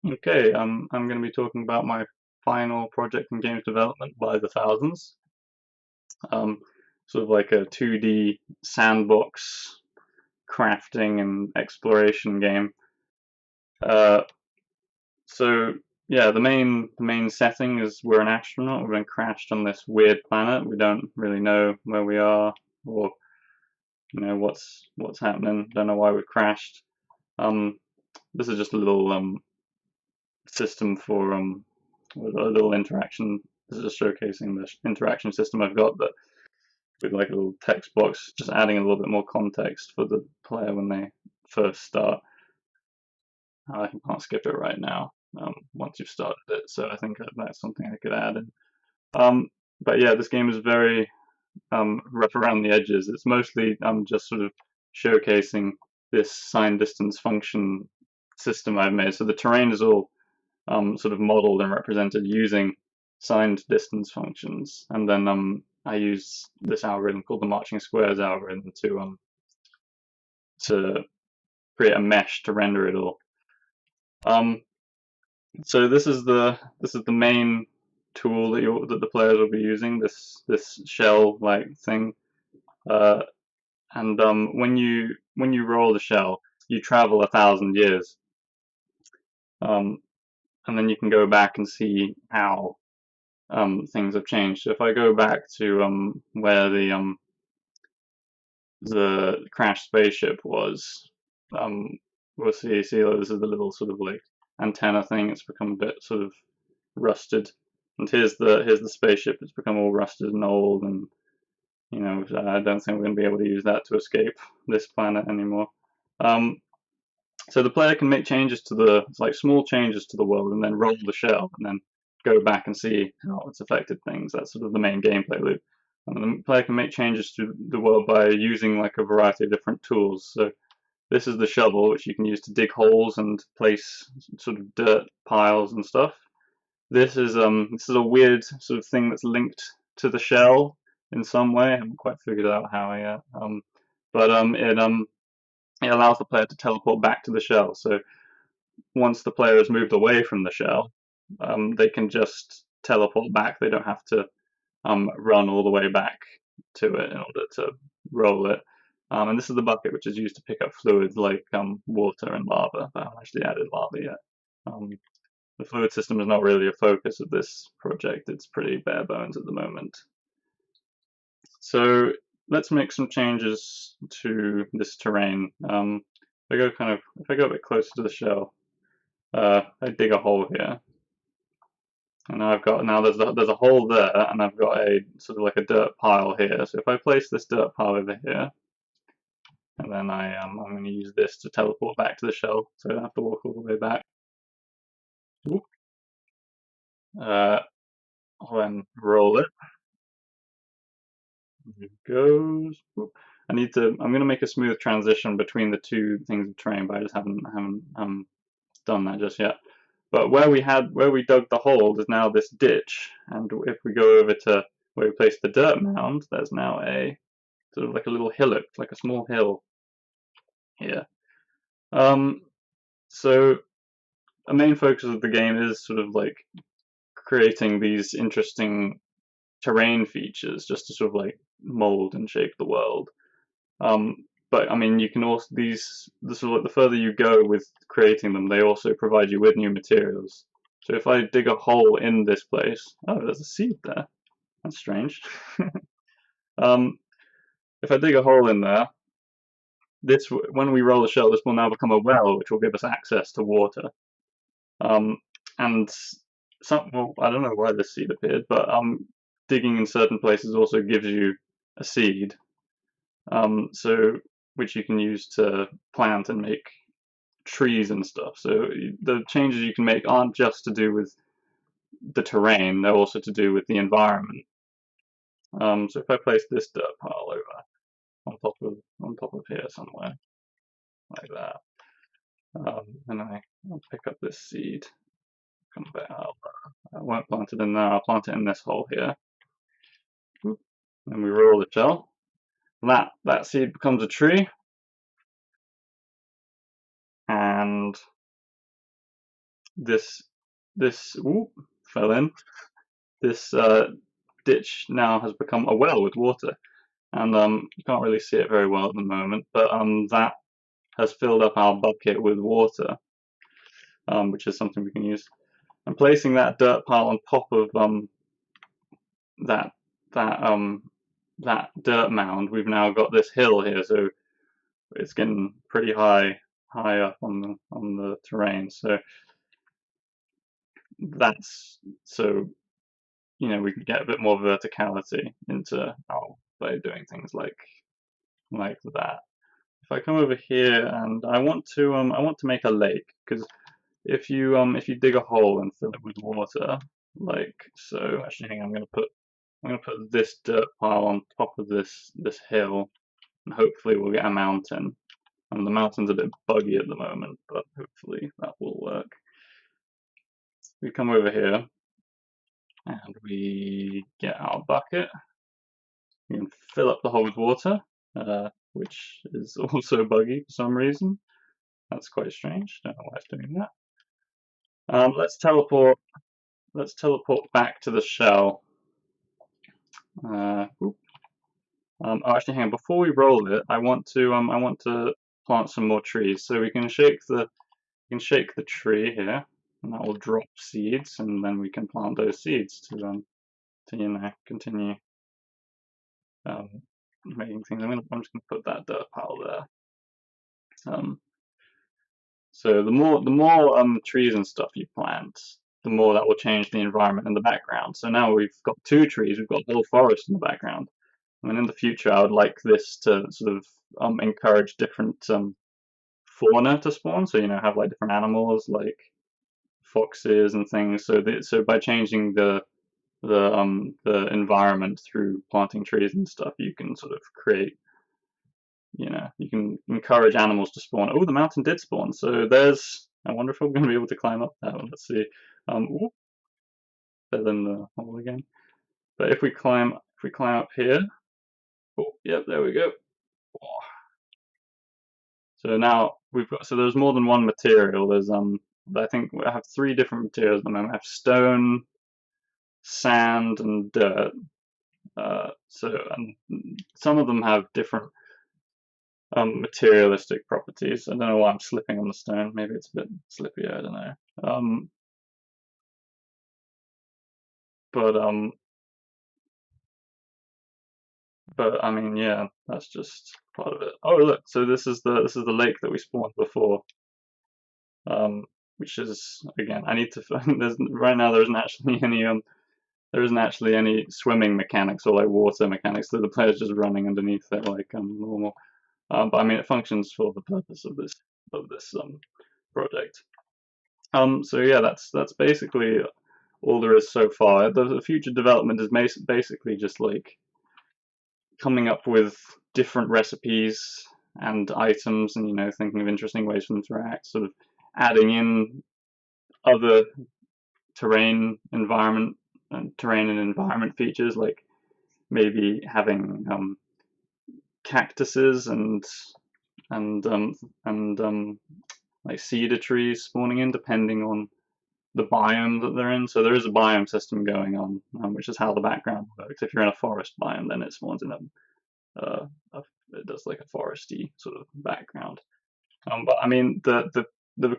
Okay, I'm going to be talking about my final project in games development by the thousands. Um, Sort of like a 2D sandbox crafting and exploration game. Uh, so yeah, the main setting is we're an astronaut. We've been crashed on this weird planet. We don't really know where we are or what's happening. Don't know why we crashed. Um, this is just a little system for a little interaction. This is just showcasing the interaction system I've got, but with like a little text box, just adding a little bit more context for the player when they first start. I can't skip it right now once you've started it, so I think that's something I could add in. Um, but yeah, this game is very rough around the edges. It's mostly just sort of showcasing this sign distance function system I've made. So the terrain is all sort of modeled and represented using signed distance functions, and then I use this algorithm called the marching squares algorithm to create a mesh to render it all. Um, so this is the main tool that the players will be using, this shell like thing. Uh, and when you roll the shell, you travel 1,000 years, um, and then you can go back and see how things have changed. So if I go back to where the crashed spaceship was, um, we'll see this is the little sort of like antenna thing. It's become a bit sort of rusted, and here's the spaceship. It's become all rusted and old, and I don't think we're going to be able to use that to escape this planet anymore. Um, so the player can make changes to like small changes to the world, and then roll the shell, and then go back and see how it's affected things. That's sort of the main gameplay loop. And the player can make changes to the world by using like a variety of different tools. So this is the shovel, which you can use to dig holes and place sort of dirt piles and stuff. This is a weird sort of thing that's linked to the shell in some way. I haven't quite figured out how yet. But it allows the player to teleport back to the shell. So once the player has moved away from the shell, they can just teleport back. They don't have to run all the way back to it in order to roll it. And this is the bucket which is used to pick up fluids like water and lava. I haven't actually added lava yet. Um, the fluid system is not really a focus of this project. It's pretty bare bones at the moment. So let's make some changes to this terrain. If I go a bit closer to the shell, I dig a hole here, and now there's a hole there, and I've got a sort of like a dirt pile here. So if I place this dirt pile over here, and then I'm going to use this to teleport back to the shell, so I don't have to walk all the way back. Uh, I'll then roll it. It goes. I'm going to make a smooth transition between the two things of terrain, but I just haven't done that just yet. But where we dug the hole, there's now this ditch, and if we go over to where we placed the dirt mound, there's now a sort of like a little hillock, like a small hill here. Um, so a main focus of the game is sort of like creating these interesting terrain features just to sort of like mold and shape the world. But I mean, you can also the further you go with creating them, they also provide you with new materials. So if I dig a hole in this place, oh, there's a seed there. That's strange. um, if I dig a hole in there, when we roll the shell, this will now become a well, which will give us access to water. Um, and well, I don't know why this seed appeared, but digging in certain places also gives you a seed, so which you can use to plant and make trees and stuff. So the changes you can make aren't just to do with the terrain; they're also to do with the environment. So if I place this dirt pile over on top of here somewhere like that, and I'll pick up this seed, come back. I won't plant it in there. I'll plant it in this hole here. And we roll the shell. That seed becomes a tree, and this whoop, fell in. This ditch now has become a well with water, and you can't really see it very well at the moment, but that has filled up our bucket with water, which is something we can use. And placing that dirt pile on top of that that that dirt mound, we've now got this hill here, so it's getting pretty high up on the terrain. So that's so we can get a bit more verticality into by doing things like that. If I come over here and I want to make a lake, because if you dig a hole and fill it with water, like so, actually, hang on, I'm gonna put this dirt pile on top of this hill, and hopefully we'll get a mountain. And the mountain's a bit buggy at the moment, but hopefully that will work. We come over here and we get our bucket. We can fill up the hole with water, which is also buggy for some reason. That's quite strange. Don't know why it's doing that. Let's teleport. Let's teleport back to the shell. Actually, hang on. Before we roll it, I want to plant some more trees. So we can shake the tree here, and that will drop seeds, and then we can plant those seeds to continue making things. I'm just gonna put that dirt pile there. So the more trees and stuff you plant, the more that will change the environment in the background. So now we've got 2 trees, we've got a whole forest in the background. And in the future, I would like this to sort of encourage different fauna to spawn. So have like different animals like foxes and things. So by changing the environment through planting trees and stuff, you can sort of create, you can encourage animals to spawn. Oh, the mountain did spawn. So I wonder if we're going to be able to climb up that one. Let's see. Ooh, fell in the hole again. But if we climb up here, oh, yep, there we go. Oh. So now there's more than one material. There's I think I have 3 different materials at the moment. I have stone, sand, and dirt. And some of them have different materialistic properties. I don't know why I'm slipping on the stone. Maybe it's a bit slippy. I don't know. But I mean, yeah, that's just part of it. Oh, look! So this is the lake that we spawned before. Which is again, I need to. Right now there isn't actually any swimming mechanics or like water mechanics. So the player's just running underneath it like normal. But I mean, it functions for the purpose of this project. So yeah, that's basically all there is so far. The future development is basically just like coming up with different recipes and items, and thinking of interesting ways to interact, sort of adding in other terrain and environment features, like maybe having cactuses and like cedar trees spawning in, depending on the biome that they're in. So there is a biome system going on, which is how the background works. If you're in a forest biome, then it spawns in it does like a foresty sort of background. But I mean, the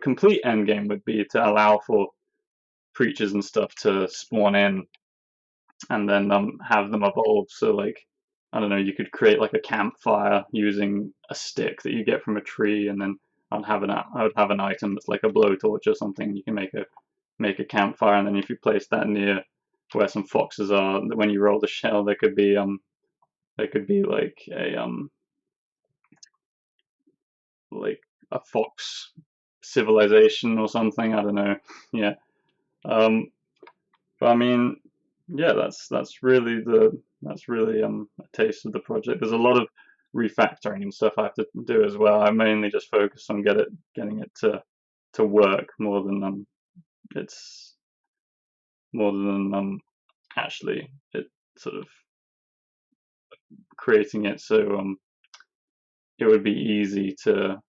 complete end game would be to allow for creatures and stuff to spawn in, and then have them evolve. So like, I don't know, you could create like a campfire using a stick that you get from a tree, and then I would have an item that's like a blowtorch or something. You can make a campfire, and then if you place that near where some foxes are, when you roll the shell, there could be like a fox civilization or something. I don't know. Yeah. But I mean, yeah, that's really a taste of the project. There's a lot of refactoring and stuff I have to do as well. I mainly just focus on getting it to work more than it's more than actually it sort of creating it so it would be easy to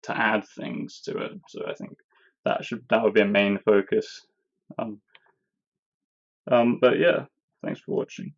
add things to it. So I think that would be a main focus. But yeah, thanks for watching.